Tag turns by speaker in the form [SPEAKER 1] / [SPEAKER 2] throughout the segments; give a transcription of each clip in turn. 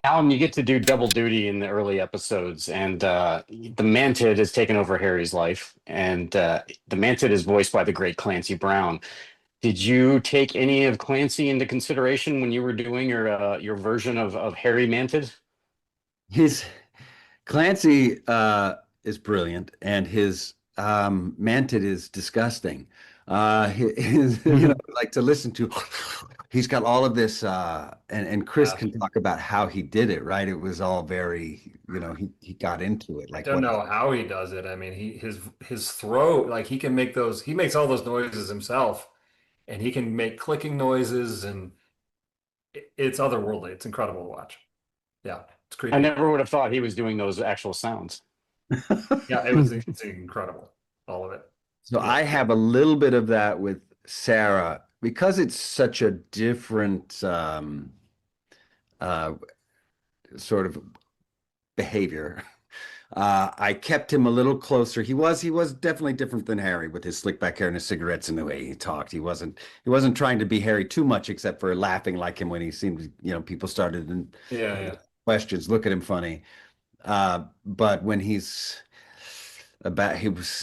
[SPEAKER 1] Alan, you get to do double duty in the early episodes, and the Mantid has taken over Harry's life, and the Mantid is voiced by the great Clancy Brown. Did you take any of Clancy into consideration when you were doing your version of Harry Mantid?
[SPEAKER 2] His Clancy is brilliant, and his Mantid is disgusting. Like to listen to. He's got all of this, and Chris
[SPEAKER 3] Yeah.
[SPEAKER 2] can talk about how he did it, right? It was all very, he got into it,
[SPEAKER 3] I
[SPEAKER 2] like
[SPEAKER 3] don't
[SPEAKER 2] what.
[SPEAKER 3] know how he does it. I mean, his throat, like he can make those, he makes all those noises himself, and he can make clicking noises, and it's otherworldly. It's incredible to watch. Yeah, it's
[SPEAKER 1] I
[SPEAKER 3] creepy.
[SPEAKER 1] never would have thought he was doing those actual sounds.
[SPEAKER 3] Yeah, it's incredible, all of it.
[SPEAKER 2] So
[SPEAKER 3] Yeah.
[SPEAKER 2] I have a little bit of that with Sarah because it's such a different uh, sort of behavior. I kept him a little closer. He was definitely different than Harry with his slick back hair and his cigarettes and the way he talked. He wasn't trying to be Harry too much, except for laughing like him when he seemed, people started and
[SPEAKER 3] Yeah, yeah.
[SPEAKER 2] questions, look at him funny. But when he was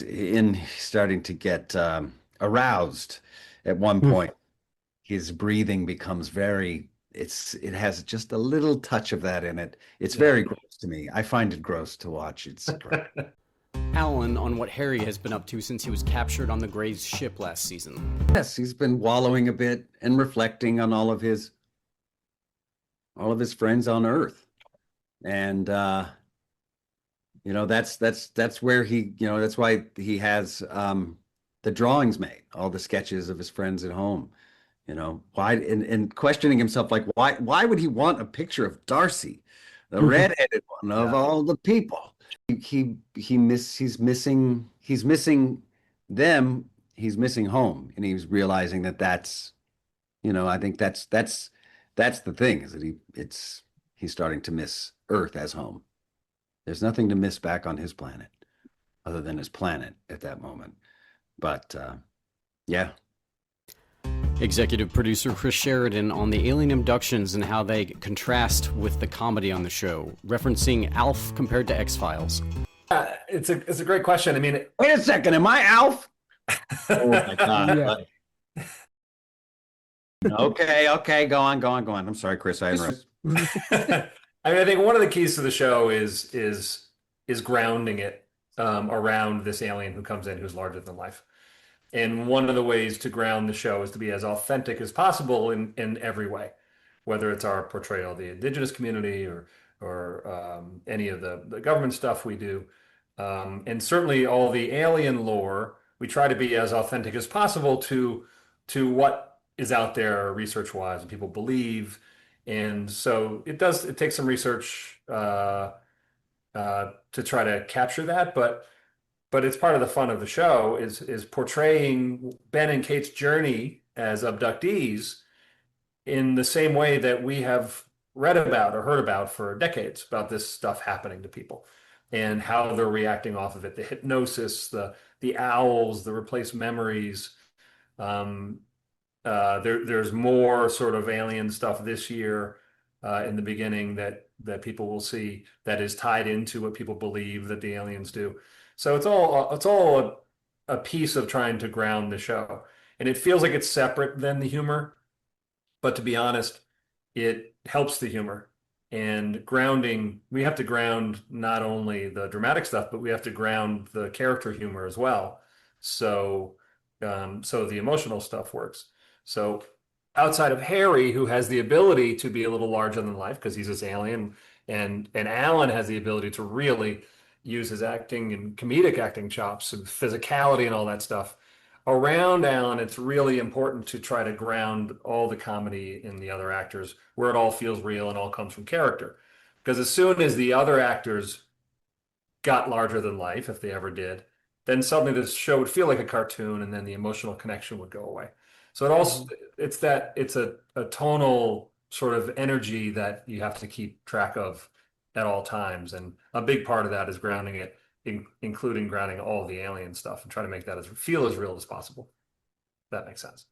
[SPEAKER 2] in starting to get aroused at one
[SPEAKER 1] Hmm.
[SPEAKER 2] point, his breathing becomes it has just a little touch of that in it. It's
[SPEAKER 3] Yeah.
[SPEAKER 2] very gross to me. I find it gross to watch. It's gross.
[SPEAKER 4] Alan on what Harry has been up to since he was captured on the Grey's ship last season.
[SPEAKER 2] Yes, he's been wallowing a bit and reflecting on all of his friends on Earth. And that's where that's why he has the drawings made, all the sketches of his friends at home. Why and questioning himself, like why would he want a picture of Darcy, the redheaded one of
[SPEAKER 3] Yeah.
[SPEAKER 2] all the people? He's missing them. He's missing home, and he's realizing that's I think that's the thing, is that he's starting to miss Earth as home. There's nothing to miss back on his planet other than his planet at that moment. But yeah.
[SPEAKER 4] Executive producer Chris Sheridan on the alien abductions and how they contrast with the comedy on the show, referencing Alf compared to X-Files.
[SPEAKER 3] It's a great question. I mean,
[SPEAKER 2] Wait a second, am I Alf? Oh my God.
[SPEAKER 3] yeah.
[SPEAKER 2] Okay, go on. I'm sorry, Chris, I interrupted.
[SPEAKER 3] I mean, I think one of the keys to the show is grounding it around this alien who comes in who's larger than life. And one of the ways to ground the show is to be as authentic as possible in every way, whether it's our portrayal of the indigenous community or any of the government stuff we do. And certainly all the alien lore, we try to be as authentic as possible to what is out there research-wise and people believe. And so it takes some research to try to capture that, but it's part of the fun of the show is portraying Ben and Kate's journey as abductees in the same way that we have read about or heard about for decades about this stuff happening to people and how they're reacting off of it. The hypnosis, the owls, the replaced memories. There's more sort of alien stuff this year in the beginning that people will see that is tied into what people believe that the aliens do. So it's all a piece of trying to ground the show, and it feels like it's separate than the humor, but to be honest, it helps the humor. And grounding, we have to ground not only the dramatic stuff, but we have to ground the character humor as well. So, so the emotional stuff works. So outside of Harry, who has the ability to be a little larger than life because he's this alien, and Alan has the ability to really use his acting and comedic acting chops and physicality and all that stuff. Around Alan, it's really important to try to ground all the comedy in the other actors where it all feels real and all comes from character. Because as soon as the other actors got larger than life, if they ever did, then suddenly this show would feel like a cartoon and then the emotional connection would go away. So it's a tonal sort of energy that you have to keep track of at all times. And a big part of that is grounding it, including grounding all the alien stuff and trying to make that feel as real as possible. If that makes sense.